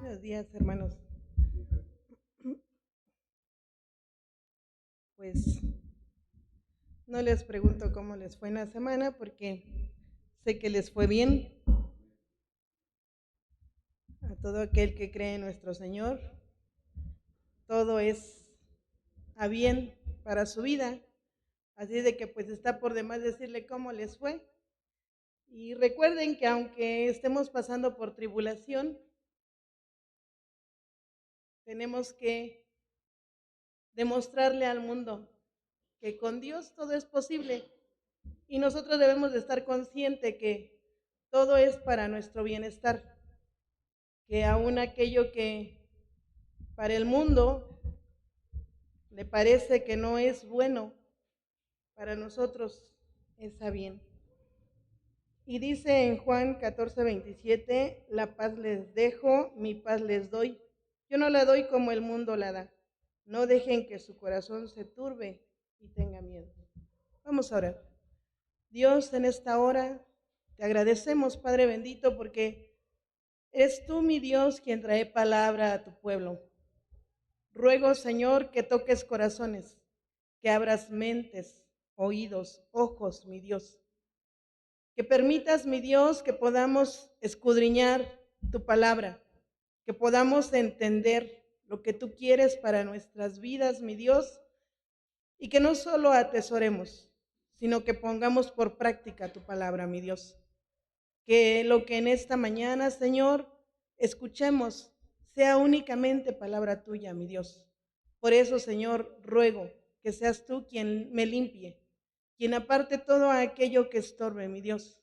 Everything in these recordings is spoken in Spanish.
Buenos días, hermanos. Pues no les pregunto cómo les fue en la semana porque sé que les fue bien. A todo aquel que cree en nuestro Señor, todo es a bien para su vida. Así de que pues está por demás decirle cómo les fue. Y recuerden que aunque estemos pasando por tribulación, tenemos que demostrarle al mundo que con Dios todo es posible. Y nosotros debemos de estar conscientes que todo es para nuestro bienestar, que aún aquello que para el mundo le parece que no es bueno, para nosotros está bien. Y dice en Juan 14:27, la paz les dejo, mi paz les doy. Yo no la doy como el mundo la da. No dejen que su corazón se turbe y tenga miedo. Vamos a orar. Dios, en esta hora te agradecemos, Padre bendito, porque eres tú, mi Dios, quien trae palabra a tu pueblo. Ruego, Señor, que toques corazones, que abras mentes, oídos, ojos, mi Dios. Que permitas, mi Dios, que podamos escudriñar tu palabra, que podamos entender lo que tú quieres para nuestras vidas, mi Dios, y que no solo atesoremos, sino que pongamos por práctica tu palabra, mi Dios. Que lo que en esta mañana, Señor, escuchemos sea únicamente palabra tuya, mi Dios. Por eso, Señor, ruego que seas tú quien me limpie, quien aparte todo aquello que estorbe, mi Dios.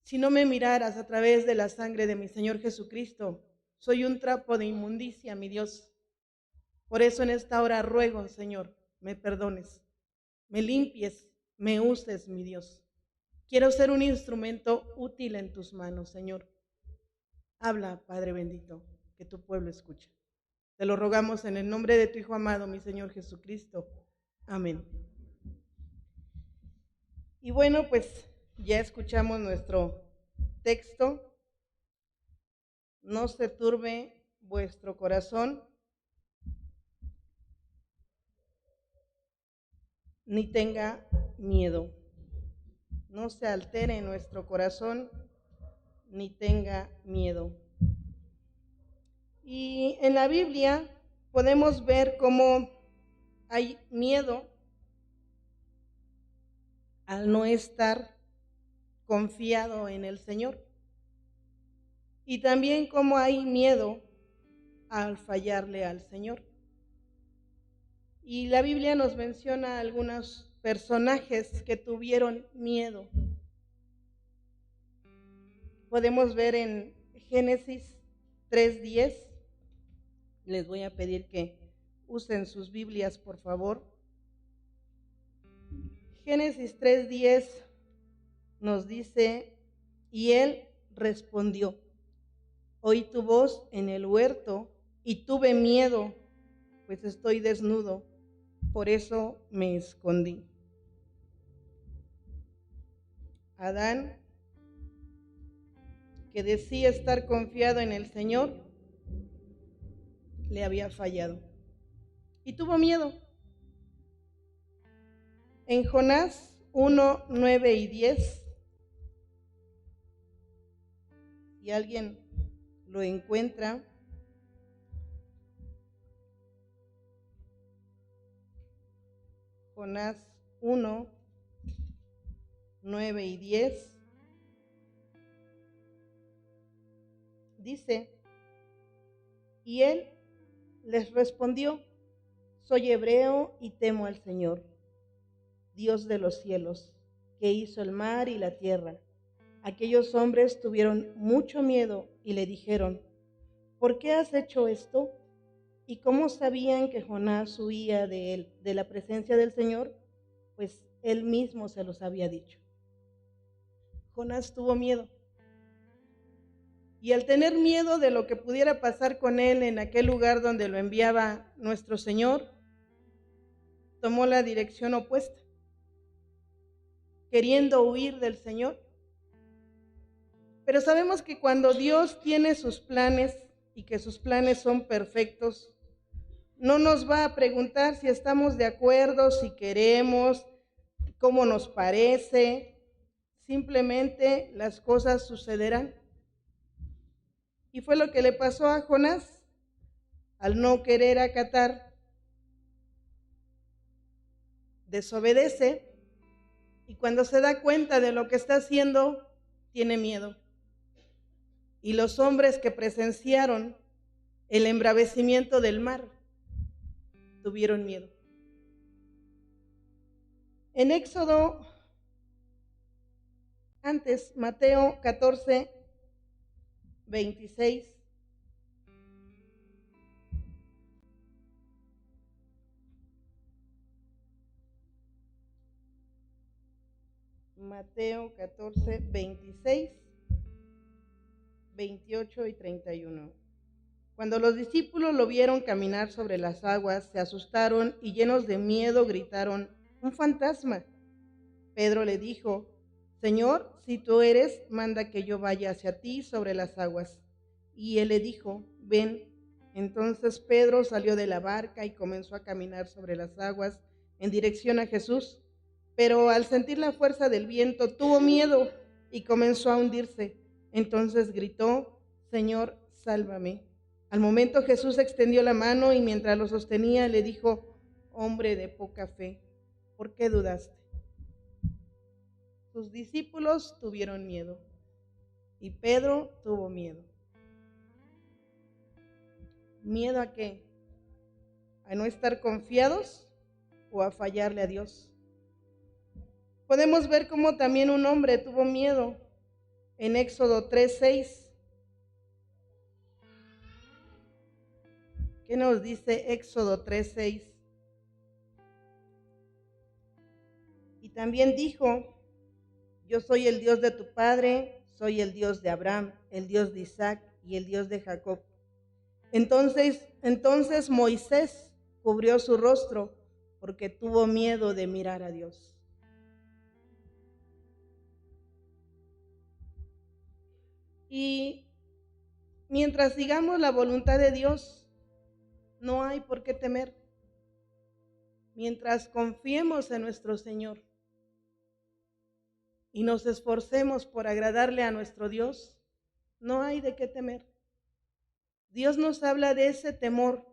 Si no me miraras a través de la sangre de mi Señor Jesucristo, soy un trapo de inmundicia, mi Dios. Por eso en esta hora ruego, Señor, me perdones, me limpies, me uses, mi Dios. Quiero ser un instrumento útil en tus manos, Señor. Habla, Padre bendito, que tu pueblo escuche. Te lo rogamos en el nombre de tu Hijo amado, mi Señor Jesucristo. Amén. Y bueno, pues ya escuchamos nuestro texto. No se turbe vuestro corazón, ni tenga miedo. No se altere nuestro corazón, ni tenga miedo. Y en la Biblia podemos ver cómo hay miedo al no estar confiado en el Señor. Y también cómo hay miedo al fallarle al Señor. Y la Biblia nos menciona algunos personajes que tuvieron miedo. Podemos ver en Génesis 3:10. Les voy a pedir que usen sus Biblias, por favor. Génesis 3:10 nos dice, y él respondió, oí tu voz en el huerto y tuve miedo, pues estoy desnudo, por eso me escondí. Adán, que decía estar confiado en el Señor, le había fallado y tuvo miedo. En Jonás 1:9 y 10, y alguien lo encuentra, Jonás 1:9 y 10, dice, y él les respondió, soy hebreo y temo al Señor, Dios de los cielos, que hizo el mar y la tierra. Aquellos hombres tuvieron mucho miedo y le dijeron, ¿por qué has hecho esto? ¿Y cómo sabían que Jonás huía de él, de la presencia del Señor? Pues él mismo se los había dicho. Jonás tuvo miedo. Y al tener miedo de lo que pudiera pasar con él en aquel lugar donde lo enviaba nuestro Señor, tomó la dirección opuesta, queriendo huir del Señor. Pero sabemos que cuando Dios tiene sus planes, y que sus planes son perfectos, no nos va a preguntar si estamos de acuerdo, si queremos, cómo nos parece. Simplemente las cosas sucederán. Y fue lo que le pasó a Jonás. Al no querer acatar, desobedece, y cuando se da cuenta de lo que está haciendo, tiene miedo. Y los hombres que presenciaron el embravecimiento del mar tuvieron miedo. En Éxodo, Mateo 14, 26. Mateo 14, 26, 28 y 31. Cuando los discípulos lo vieron caminar sobre las aguas, se asustaron y llenos de miedo gritaron: ¡Un fantasma! Pedro le dijo: Señor, si tú eres, manda que yo vaya hacia ti sobre las aguas. Y él le dijo: Ven. Entonces Pedro salió de la barca y comenzó a caminar sobre las aguas en dirección a Jesús. Pero al sentir la fuerza del viento, tuvo miedo y comenzó a hundirse. Entonces gritó: Señor, sálvame. Al momento Jesús extendió la mano y mientras lo sostenía le dijo: Hombre de poca fe, ¿por qué dudaste? Sus discípulos tuvieron miedo y Pedro tuvo miedo. ¿Miedo a qué? ¿A no estar confiados o a fallarle a Dios? Podemos ver cómo también un hombre tuvo miedo en Éxodo 3:6. ¿Qué nos dice Éxodo 3:6? Y también dijo: Yo soy el Dios de tu padre, soy el Dios de Abraham, el Dios de Isaac y el Dios de Jacob. Entonces Moisés cubrió su rostro porque tuvo miedo de mirar a Dios. Y mientras sigamos la voluntad de Dios, no hay por qué temer. Mientras confiemos en nuestro Señor y nos esforcemos por agradarle a nuestro Dios, no hay de qué temer. Dios nos habla de ese temor.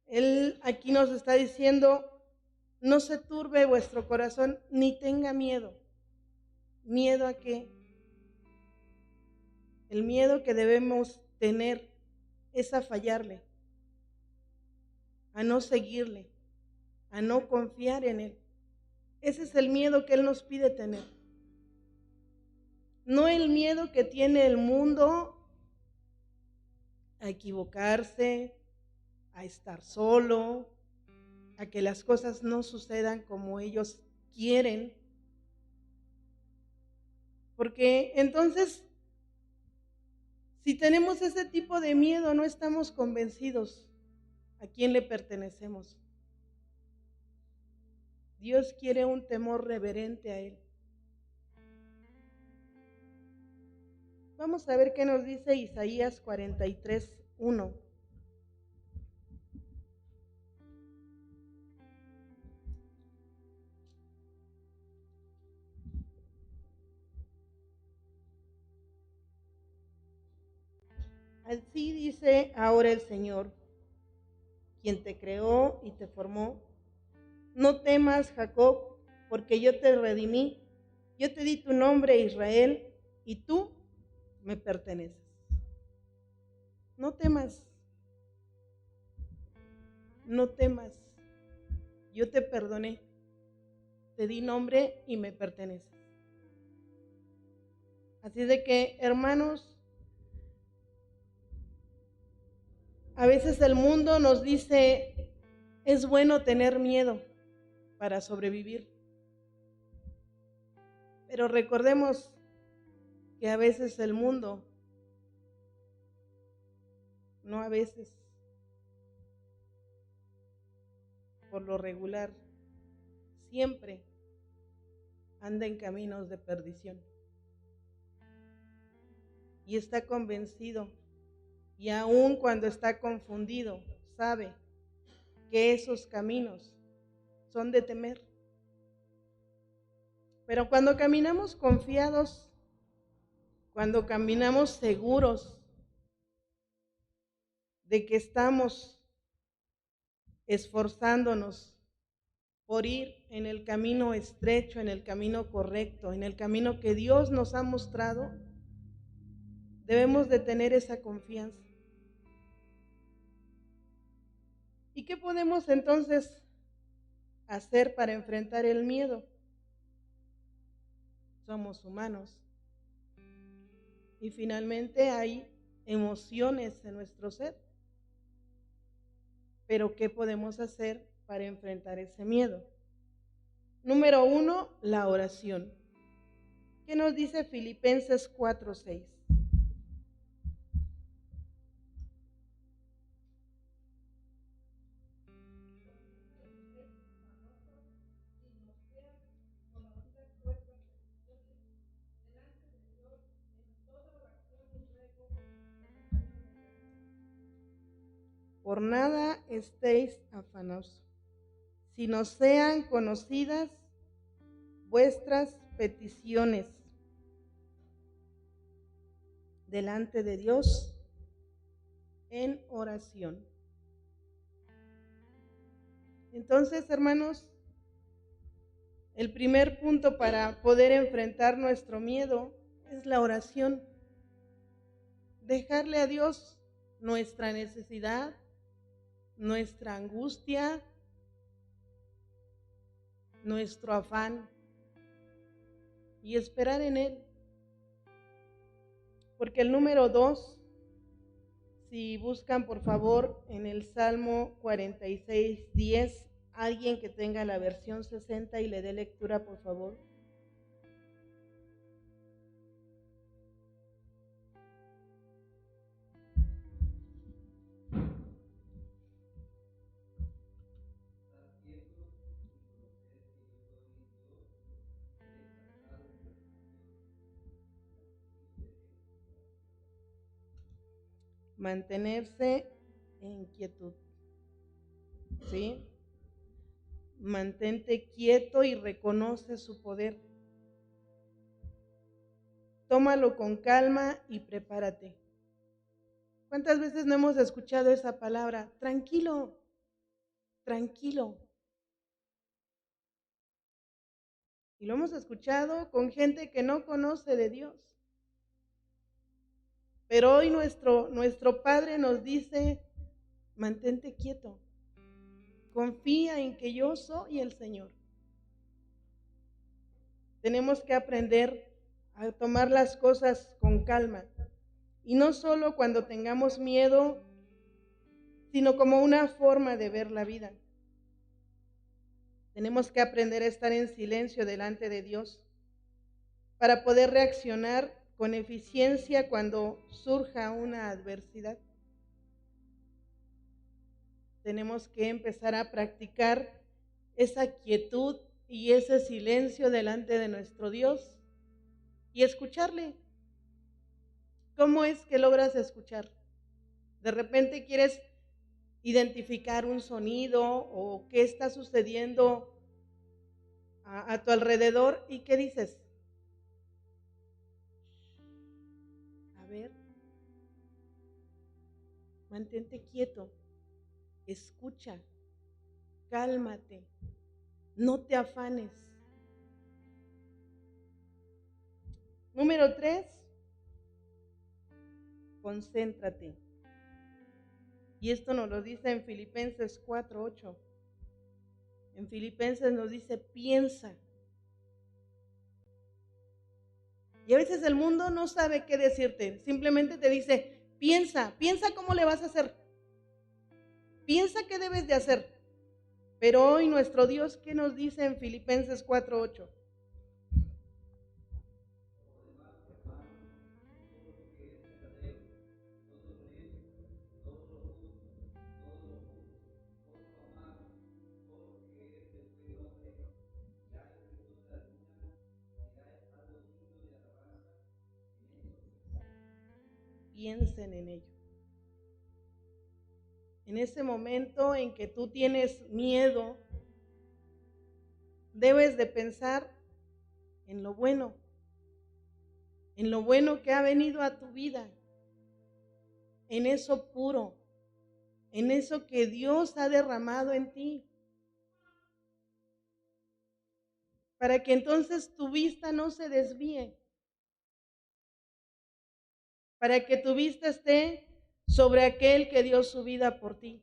Él aquí nos está diciendo: no se turbe vuestro corazón ni tenga miedo. ¿Miedo a qué? El miedo que debemos tener es a fallarle, a no seguirle, a no confiar en Él. Ese es el miedo que Él nos pide tener. No el miedo que tiene el mundo a equivocarse, a estar solo, a que las cosas no sucedan como ellos quieren. Porque entonces, si tenemos ese tipo de miedo, no estamos convencidos a quién le pertenecemos. Dios quiere un temor reverente a Él. Vamos a ver qué nos dice Isaías 43:1. Así dice ahora el Señor, quien te creó y te formó: no temas, Jacob, porque yo te redimí. Yo te di tu nombre, Israel, y tú me perteneces. No temas, no temas. Yo te perdoné, te di nombre y me perteneces. Así de que, hermanos, a veces el mundo nos dice: es bueno tener miedo para sobrevivir. Pero recordemos que a veces el mundo, no a veces, por lo regular, siempre anda en caminos de perdición. Y está convencido Y aun cuando está confundido, sabe que esos caminos son de temer. Pero cuando caminamos confiados, cuando caminamos seguros de que estamos esforzándonos por ir en el camino estrecho, en el camino correcto, en el camino que Dios nos ha mostrado, debemos de tener esa confianza. ¿Y qué podemos entonces hacer para enfrentar el miedo? Somos humanos y finalmente hay emociones en nuestro ser. Pero ¿qué podemos hacer para enfrentar ese miedo? Número 1, la oración. ¿Qué nos dice Filipenses 4:6? Por nada estéis afanosos, sino sean conocidas vuestras peticiones delante de Dios en oración. Entonces, hermanos, el primer punto para poder enfrentar nuestro miedo es la oración. Dejarle a Dios nuestra necesidad, nuestra angustia, nuestro afán y esperar en Él. Porque el número 2, si buscan por favor en el Salmo 46:10, alguien que tenga la versión 60 y le dé lectura por favor. Mantenerse en quietud, ¿sí? Mantente quieto y reconoce su poder. Tómalo con calma y prepárate. ¿Cuántas veces no hemos escuchado esa palabra? Tranquilo, tranquilo. Y lo hemos escuchado con gente que no conoce de Dios. Pero hoy nuestro Padre nos dice, mantente quieto. Confía en que yo soy el Señor. Tenemos que aprender a tomar las cosas con calma. Y no solo cuando tengamos miedo, sino como una forma de ver la vida. Tenemos que aprender a estar en silencio delante de Dios para poder reaccionar con eficiencia cuando surja una adversidad. Tenemos que empezar a practicar esa quietud y ese silencio delante de nuestro Dios y escucharle. ¿Cómo es que logras escuchar? De repente quieres identificar un sonido o qué está sucediendo a tu alrededor y ¿qué dices? A ver, mantente quieto, escucha, cálmate, no te afanes. Número 3, concéntrate. Y esto nos lo dice en Filipenses 4:8. En Filipenses nos dice, piensa. Y a veces el mundo no sabe qué decirte, simplemente te dice, piensa, piensa cómo le vas a hacer, piensa qué debes de hacer. Pero hoy nuestro Dios, ¿qué nos dice en Filipenses 4:8? Piensen en ello. En ese momento en que tú tienes miedo, debes de pensar en lo que ha venido a tu vida, en eso puro, en eso que Dios ha derramado en ti, para que entonces tu vista no se desvíe, para que tu vista esté sobre aquel que dio su vida por ti.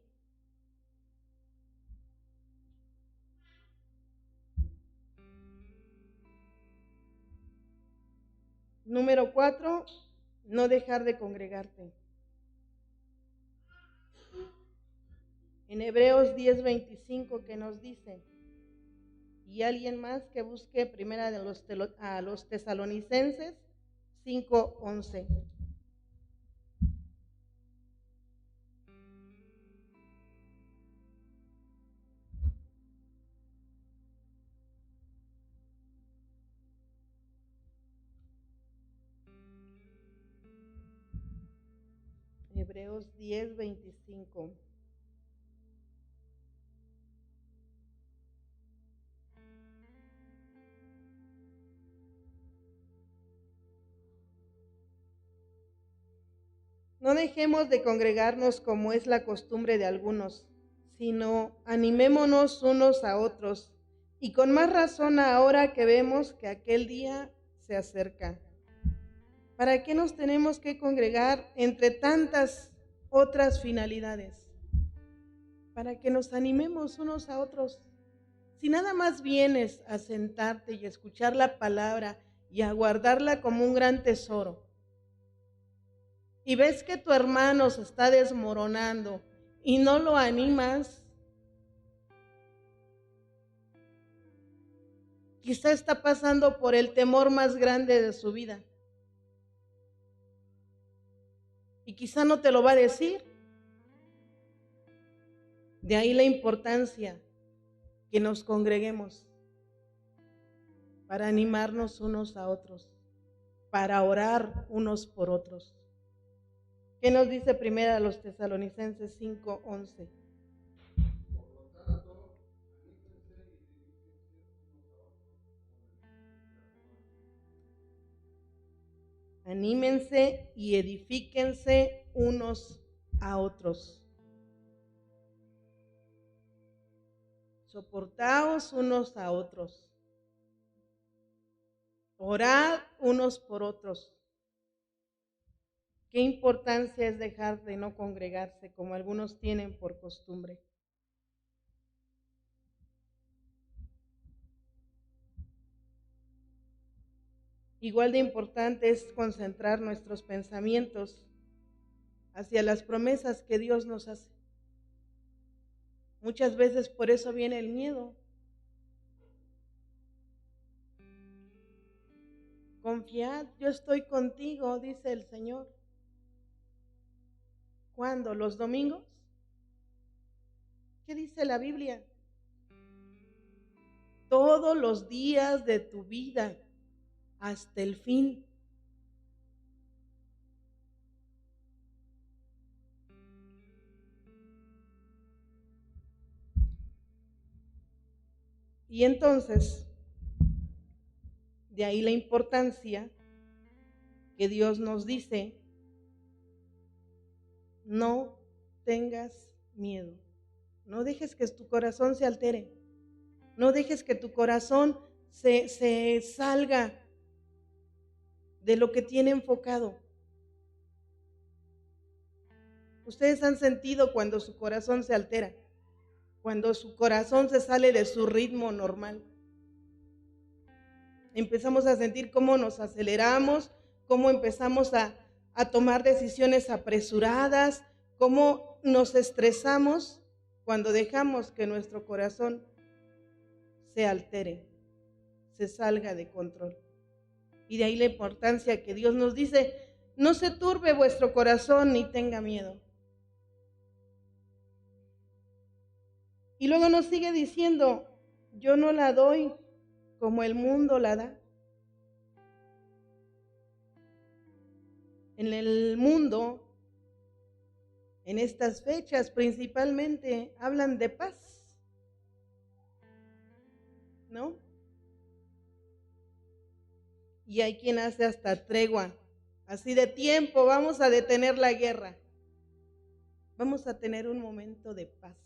Número 4, no dejar de congregarte. En Hebreos 10:25 que nos dice, y alguien más que busque primera de a los Tesalonicenses 5:11. Hebreos 10:25. No dejemos de congregarnos como es la costumbre de algunos, sino animémonos unos a otros, y con más razón ahora que vemos que aquel día se acerca. ¿Para qué nos tenemos que congregar entre tantas otras finalidades? Para que nos animemos unos a otros. Si nada más vienes a sentarte y a escuchar la palabra y a guardarla como un gran tesoro, y ves que tu hermano se está desmoronando y no lo animas, quizá está pasando por el temor más grande de su vida. Y quizá no te lo va a decir. De ahí la importancia que nos congreguemos para animarnos unos a otros, para orar unos por otros. ¿Qué nos dice primero a los Tesalonicenses 5:11? Anímense y edifíquense unos a otros. Soportaos unos a otros. Orad unos por otros. ¿Qué importancia es dejar de no congregarse como algunos tienen por costumbre? Igual de importante es concentrar nuestros pensamientos hacia las promesas que Dios nos hace. Muchas veces por eso viene el miedo. Confiad, yo estoy contigo, dice el Señor. ¿Cuándo? ¿Los domingos? ¿Qué dice la Biblia? Todos los días de tu vida, hasta el fin. Y entonces, de ahí la importancia que Dios nos dice, no tengas miedo, no dejes que tu corazón se altere, no dejes que tu corazón se salga de lo que tiene enfocado. Ustedes han sentido cuando su corazón se altera, cuando su corazón se sale de su ritmo normal. Empezamos a sentir cómo nos aceleramos, cómo empezamos a tomar decisiones apresuradas, cómo nos estresamos cuando dejamos que nuestro corazón se altere, se salga de control. Y de ahí la importancia que Dios nos dice, no se turbe vuestro corazón ni tenga miedo. Y luego nos sigue diciendo, yo no la doy como el mundo la da. En el mundo en estas fechas principalmente hablan de paz, ¿no? Y hay quien hace hasta tregua, así de tiempo, vamos a detener la guerra, vamos a tener un momento de paz.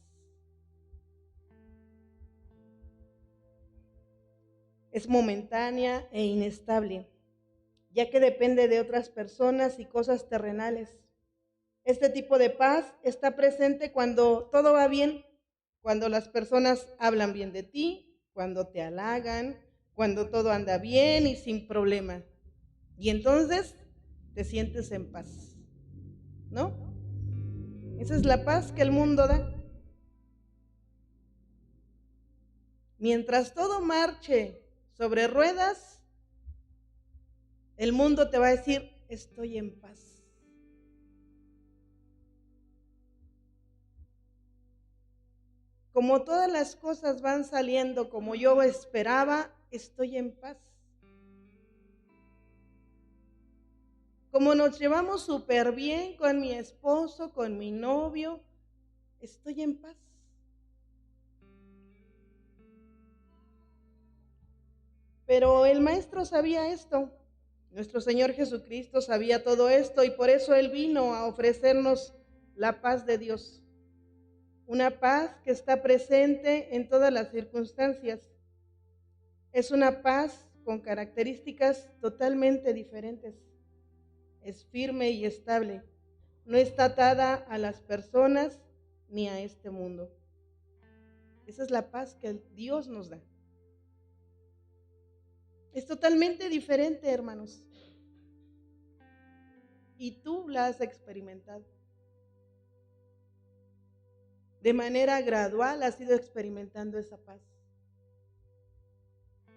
Es momentánea e inestable, ya que depende de otras personas y cosas terrenales. Este tipo de paz está presente cuando todo va bien, cuando las personas hablan bien de ti, cuando te halagan, cuando todo anda bien y sin problema. Y entonces te sientes en paz, ¿no? Esa es la paz que el mundo da. Mientras todo marche sobre ruedas, el mundo te va a decir, estoy en paz. Como todas las cosas van saliendo como yo esperaba, estoy en paz. Como nos llevamos súper bien con mi esposo, con mi novio, estoy en paz. Pero el maestro sabía esto. Nuestro Señor Jesucristo sabía todo esto y por eso Él vino a ofrecernos la paz de Dios. Una paz que está presente en todas las circunstancias. Es una paz con características totalmente diferentes. Es firme y estable. No está atada a las personas ni a este mundo. Esa es la paz que Dios nos da. Es totalmente diferente, hermanos. Y tú la has experimentado. De manera gradual has ido experimentando esa paz.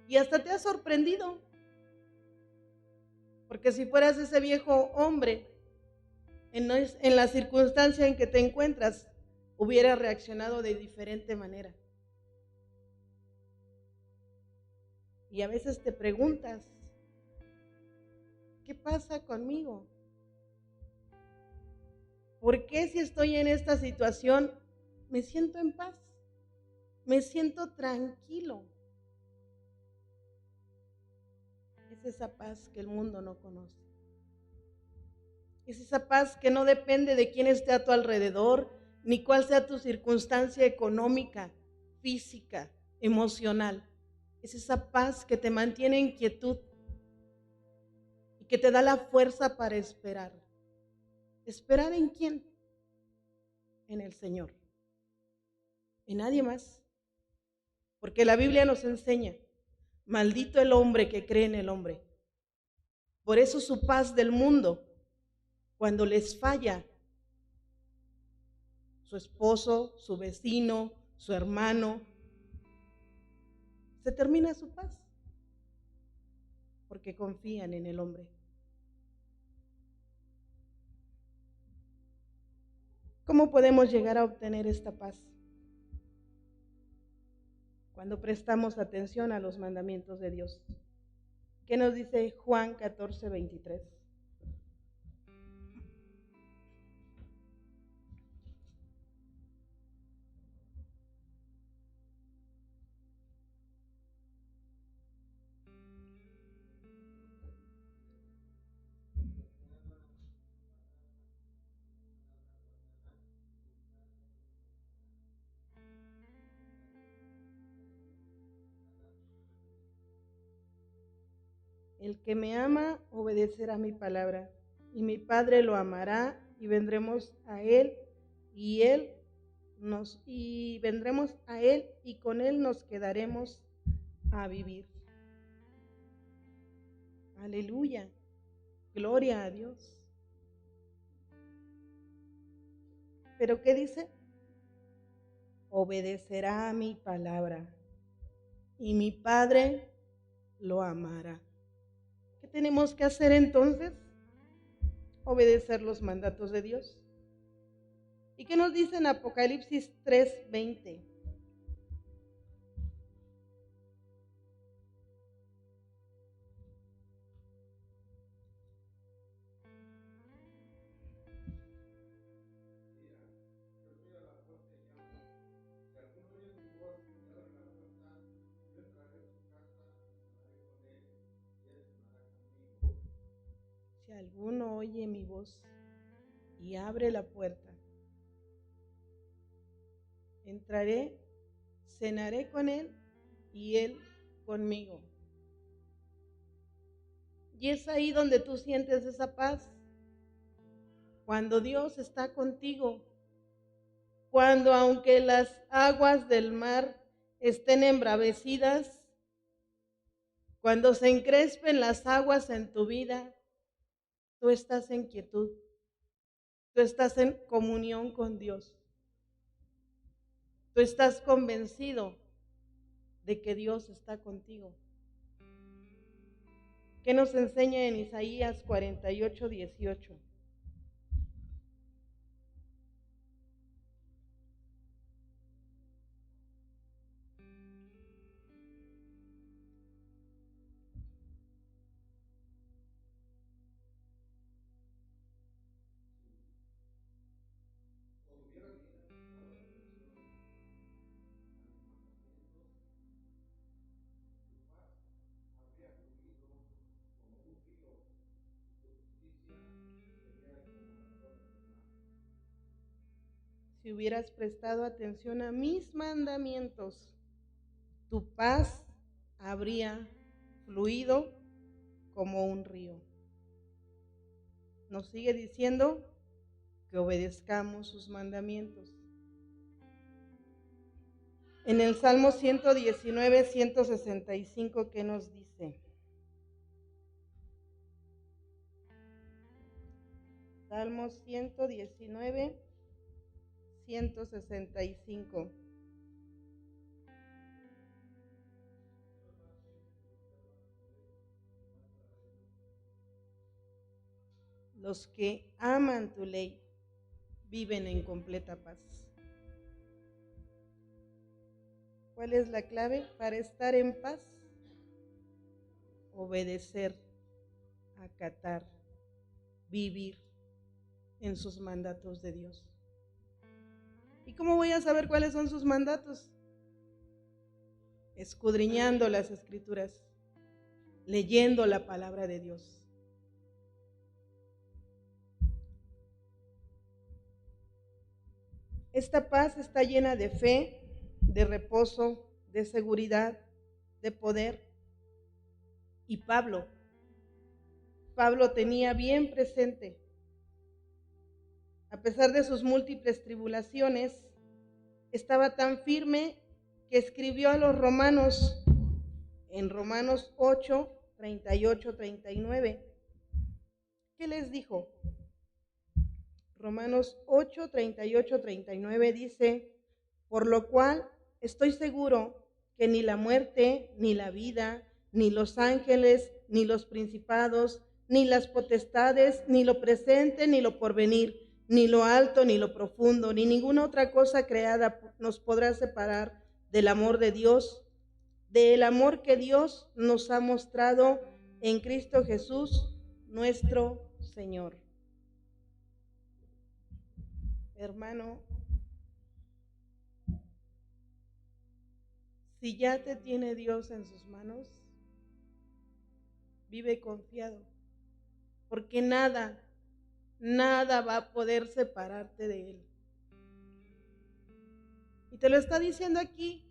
Y hasta te has sorprendido. Porque si fueras ese viejo hombre, en la circunstancia en que te encuentras, hubiera reaccionado de diferente manera. Y a veces te preguntas, ¿qué pasa conmigo? ¿Por qué si estoy en esta situación me siento en paz? Me siento tranquilo. Es esa paz que el mundo no conoce. Es esa paz que no depende de quién esté a tu alrededor, ni cuál sea tu circunstancia económica, física, emocional. Es esa paz que te mantiene en quietud y que te da la fuerza para esperar. ¿Esperar en quién? En el Señor. En nadie más. Porque la Biblia nos enseña, maldito el hombre que cree en el hombre. Por eso su paz del mundo, cuando les falla su esposo, su vecino, su hermano, se termina su paz, porque confían en el hombre. ¿Cómo podemos llegar a obtener esta paz? Cuando prestamos atención a los mandamientos de Dios. ¿Qué nos dice Juan 14:23? El que me ama obedecerá mi palabra, y mi Padre lo amará, y vendremos a él, y vendremos a él, y con él nos quedaremos a vivir. Aleluya, gloria a Dios. ¿Pero qué dice? Obedecerá a mi palabra, y mi Padre lo amará. ¿Qué tenemos que hacer entonces? Obedecer los mandatos de Dios. ¿Y qué nos dice en Apocalipsis 3:20? Si alguno oye mi voz y abre la puerta, entraré, cenaré con él y él conmigo. Y es ahí donde tú sientes esa paz, cuando Dios está contigo, cuando aunque las aguas del mar estén embravecidas, cuando se encrespen las aguas en tu vida, tú estás en quietud, tú estás en comunión con Dios, tú estás convencido de que Dios está contigo. ¿Qué nos enseña en Isaías 48:18? Si hubieras prestado atención a mis mandamientos, tu paz habría fluido como un río. Nos sigue diciendo que obedezcamos sus mandamientos. En el Salmo 119, 165, ¿qué nos dice? Salmo 119, 165. Los que aman tu ley viven en completa paz. ¿Cuál es la clave para estar en paz? Obedecer, acatar, vivir en sus mandatos de Dios. ¿Y cómo voy a saber cuáles son sus mandatos? Escudriñando las Escrituras, leyendo la palabra de Dios. Esta paz está llena de fe, de reposo, de seguridad, de poder. Y Pablo tenía bien presente, a pesar de sus múltiples tribulaciones, estaba tan firme que escribió a los romanos en Romanos 8, 38, 39. ¿Qué les dijo? Romanos 8, 38, 39 dice: por lo cual estoy seguro que ni la muerte, ni la vida, ni los ángeles, ni los principados, ni las potestades, ni lo presente, ni lo porvenir, ni lo alto, ni lo profundo, ni ninguna otra cosa creada nos podrá separar del amor de Dios, del amor que Dios nos ha mostrado en Cristo Jesús, nuestro Señor. Hermano, si ya te tiene Dios en sus manos, vive confiado, porque nada va a poder separarte de Él. Y te lo está diciendo aquí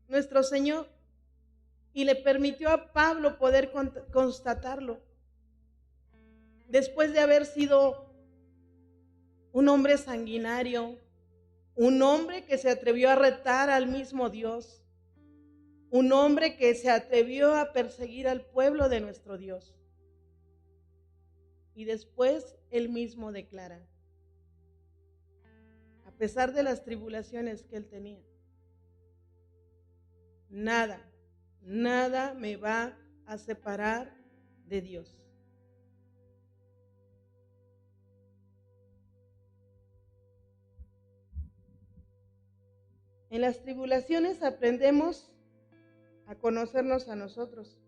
nuestro Señor, y le permitió a Pablo poder constatarlo. Después de haber sido un hombre sanguinario, un hombre que se atrevió a retar al mismo Dios, un hombre que se atrevió a perseguir al pueblo de nuestro Dios. Y después él mismo declara, a pesar de las tribulaciones que él tenía, nada me va a separar de Dios. En las tribulaciones aprendemos a conocernos a nosotros,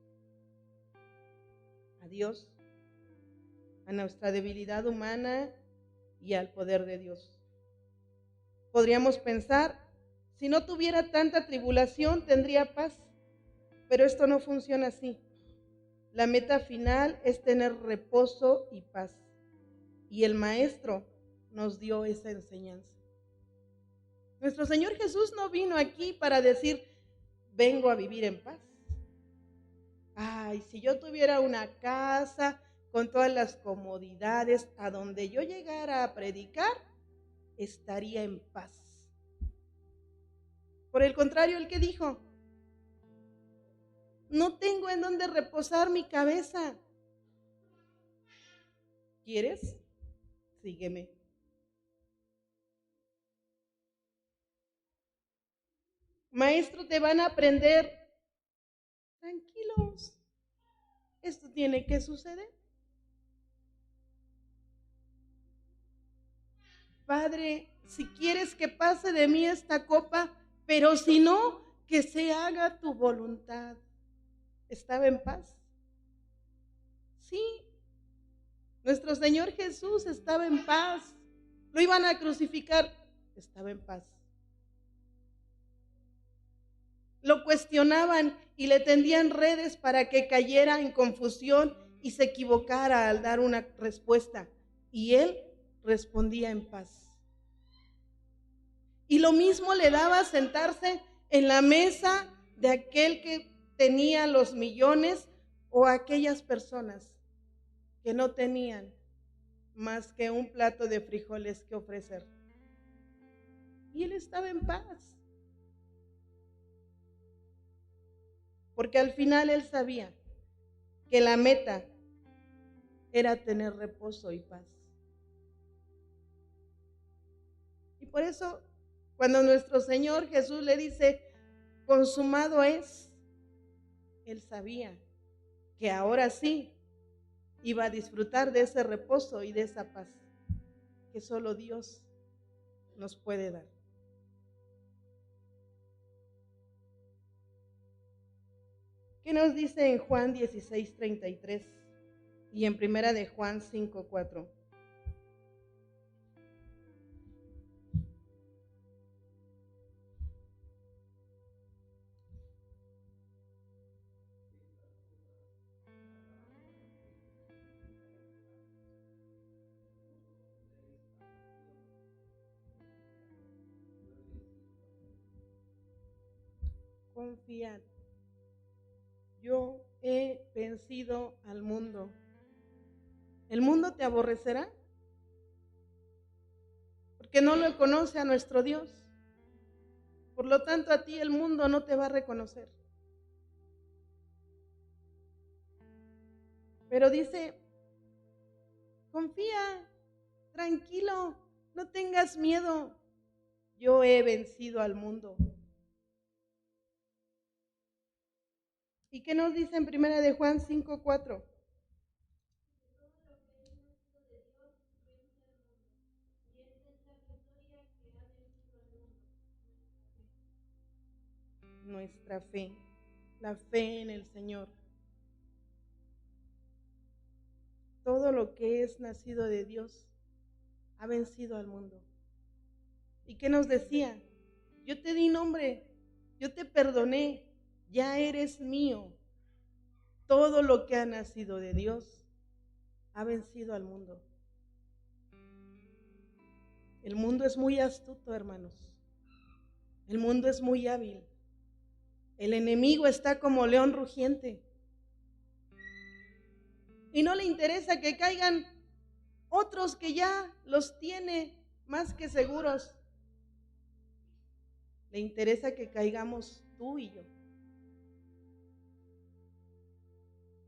a Dios, a nuestra debilidad humana y al poder de Dios. Podríamos pensar, si no tuviera tanta tribulación, tendría paz, pero esto no funciona así. La meta final es tener reposo y paz. Y el Maestro nos dio esa enseñanza. Nuestro Señor Jesús no vino aquí para decir, vengo a vivir en paz. Ay, si yo tuviera una casa con todas las comodidades, a donde yo llegara a predicar, estaría en paz. Por el contrario, el que dijo, no tengo en dónde reposar mi cabeza. ¿Quieres? Sígueme. Maestro, te van a aprender. Tranquilos. Esto tiene que suceder. Padre, si quieres que pase de mí esta copa, pero si no, que se haga tu voluntad. ¿Estaba en paz? Sí. Nuestro Señor Jesús estaba en paz. Lo iban a crucificar. Estaba en paz. Lo cuestionaban y le tendían redes para que cayera en confusión y se equivocara al dar una respuesta. Y él respondía en paz. Y lo mismo le daba sentarse en la mesa de aquel que tenía los millones o aquellas personas que no tenían más que un plato de frijoles que ofrecer. Y él estaba en paz. Porque al final él sabía que la meta era tener reposo y paz. Y por eso, cuando nuestro Señor Jesús le dice, consumado es, él sabía que ahora sí iba a disfrutar de ese reposo y de esa paz que solo Dios nos puede dar. ¿Qué nos dice en Juan 16:33 y en primera de Juan 5:4? Confiad. Yo he vencido al mundo. ¿El mundo te aborrecerá? Porque no lo conoce a nuestro Dios. Por lo tanto, a ti el mundo no te va a reconocer. Pero dice, confía, tranquilo, no tengas miedo. Yo he vencido al mundo. ¿Y qué nos dice en primera de Juan 5:4? Nuestra fe, la fe en el Señor. Todo lo que es nacido de Dios ha vencido al mundo. ¿Y qué nos decía? Yo te di nombre, yo te perdoné, ya eres mío. Todo lo que ha nacido de Dios ha vencido al mundo. El mundo es muy astuto, hermanos. El mundo es muy hábil. El enemigo está como león rugiente. Y no le interesa que caigan otros que ya los tiene más que seguros. Le interesa que caigamos tú y yo.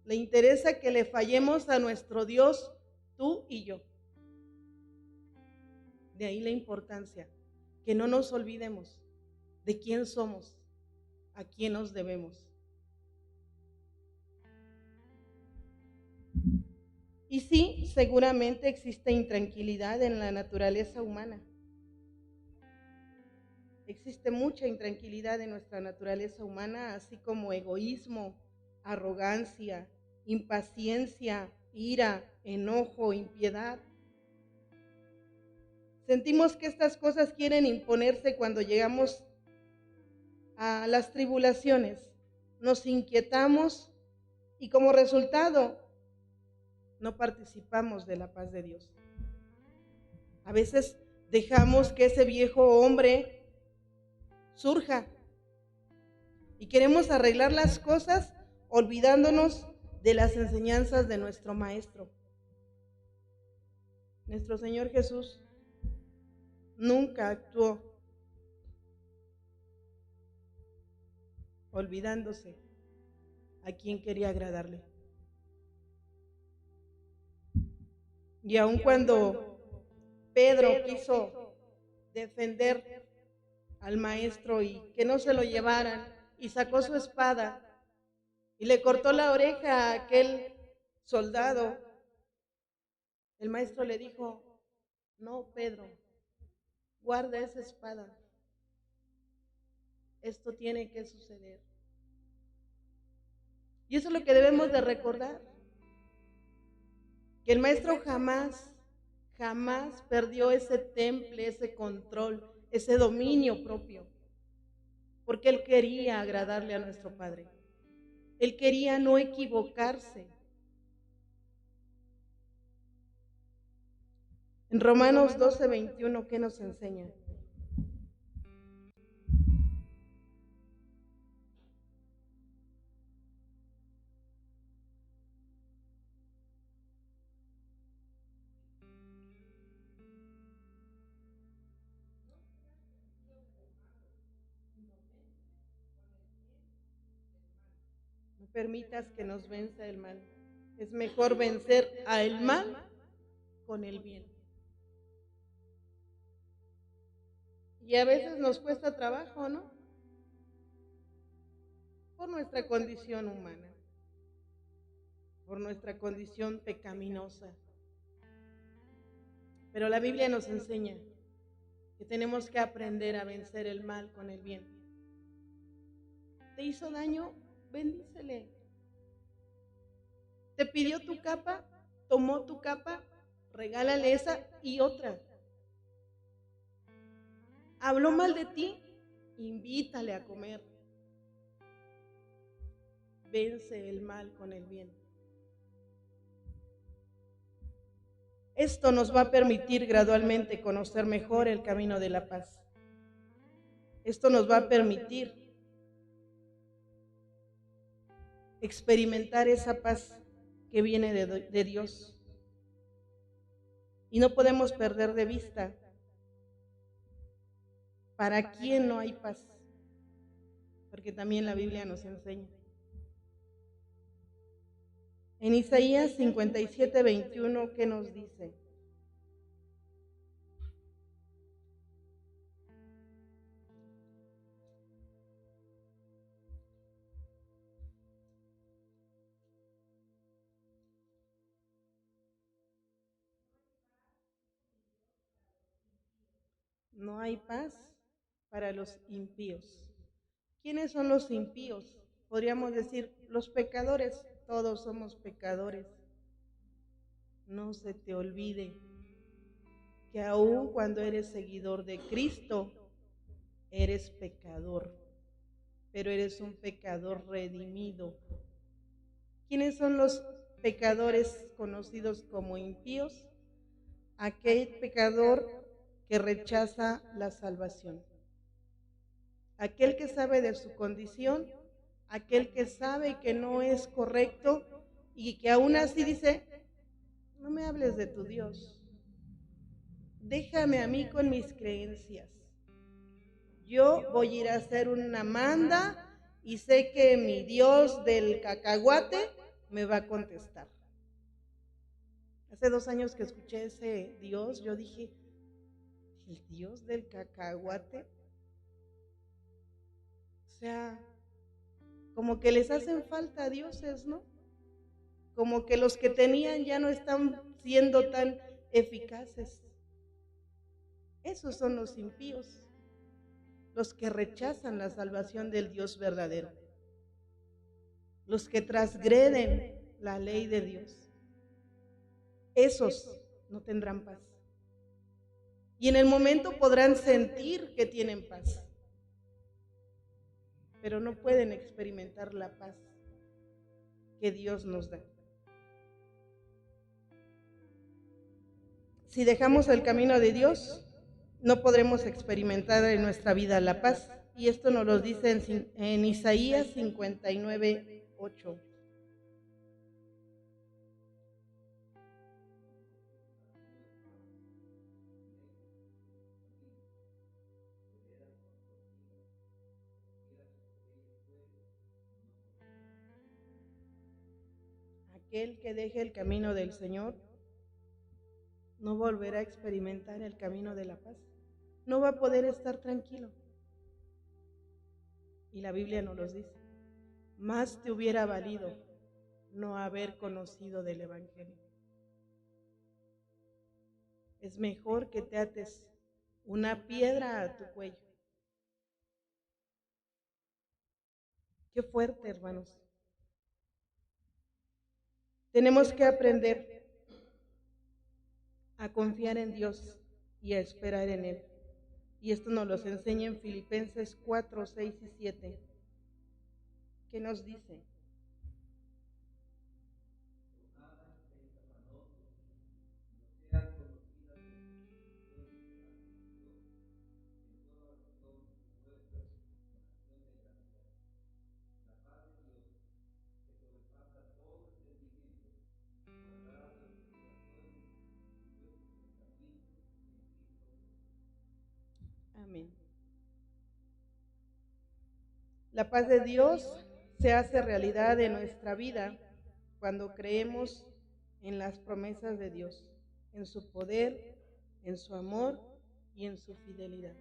Le interesa que le fallemos a nuestro Dios, tú y yo. De ahí la importancia, que no nos olvidemos de quién somos, a quién nos debemos. Y sí, seguramente existe intranquilidad en la naturaleza humana. Existe mucha intranquilidad en nuestra naturaleza humana, así como egoísmo, arrogancia, impaciencia, ira, enojo, impiedad. Sentimos que estas cosas quieren imponerse cuando llegamos a las tribulaciones. Nos inquietamos Y como resultado, no participamos de la paz de Dios. A veces dejamos que ese viejo hombre surja y queremos arreglar las cosas olvidándonos de las enseñanzas de nuestro Maestro. Nuestro Señor Jesús nunca actuó olvidándose a quien quería agradarle. Y aun cuando Pedro quiso defender al maestro y que no se lo llevaran, y sacó su espada y le cortó la oreja a aquel soldado, el maestro le dijo: no, Pedro, guarda esa espada, esto tiene que suceder. Y eso es lo que debemos de recordar, que el maestro jamás perdió ese temple, ese control, ese dominio propio, porque él quería agradarle a nuestro Padre. Él quería no equivocarse. En Romanos 12:21, ¿qué nos enseña? No permitas que nos venza el mal. Es mejor vencer al mal con el bien. Y a veces nos cuesta trabajo, ¿no? Por nuestra condición humana, por nuestra condición pecaminosa. Pero la Biblia nos enseña que tenemos que aprender a vencer el mal con el bien. ¿Te hizo daño? Bendícele. ¿Te pidió tu capa? ¿Tomó tu capa? Regálale esa y otra. ¿Habló mal de ti? Invítale a comer. Vence el mal con el bien. Esto nos va a permitir gradualmente conocer mejor el camino de la paz. Esto nos va a permitir experimentar esa paz que viene de Dios. Y no podemos perder de vista para quién no hay paz, porque también la Biblia nos enseña. En Isaías 57:21, ¿qué nos dice? No hay paz para los impíos. ¿Quiénes son los impíos? Podríamos decir los pecadores. Todos somos pecadores. No se te olvide que aun cuando eres seguidor de Cristo, eres pecador, pero eres un pecador redimido. ¿Quiénes son los pecadores conocidos como impíos? Aquel pecador que rechaza la salvación, aquel que sabe de su condición, aquel que sabe que no es correcto y que aún así dice: no me hables de tu Dios, déjame a mí con mis creencias. Yo voy a ir a hacer una manda y sé que mi Dios del cacahuate me va a contestar. Hace 2 años que escuché ese Dios, yo dije: ¿el Dios del cacahuate? O sea, como que les hacen falta dioses, ¿no? Como que los que tenían ya no están siendo tan eficaces. Esos son los impíos, los que rechazan la salvación del Dios verdadero, los que transgreden la ley de Dios. Esos no tendrán paz. Y en el momento podrán sentir que tienen paz, pero no pueden experimentar la paz que Dios nos da. Si dejamos el camino de Dios, no podremos experimentar en nuestra vida la paz. Y esto nos lo dice en Isaías 59:8. Aquel que deje el camino del Señor no volverá a experimentar el camino de la paz. No va a poder estar tranquilo. Y la Biblia nos lo dice. Más te hubiera valido no haber conocido del Evangelio. Es mejor que te ates una piedra a tu cuello. Qué fuerte, hermanos. Tenemos que aprender a confiar en Dios y a esperar en Él. Y esto nos lo enseña en Filipenses 4, 6 y 7. ¿Qué nos dice? Amén. La paz de Dios se hace realidad en nuestra vida cuando creemos en las promesas de Dios, en su poder, en su amor y en su fidelidad.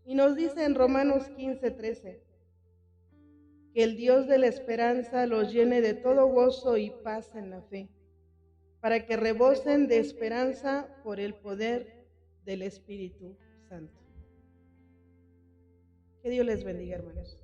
Y nos dice en Romanos 15:13 que el Dios de la esperanza los llene de todo gozo y paz en la fe, para que rebosen de esperanza por el poder del Espíritu Santo. Que Dios les bendiga, hermanos.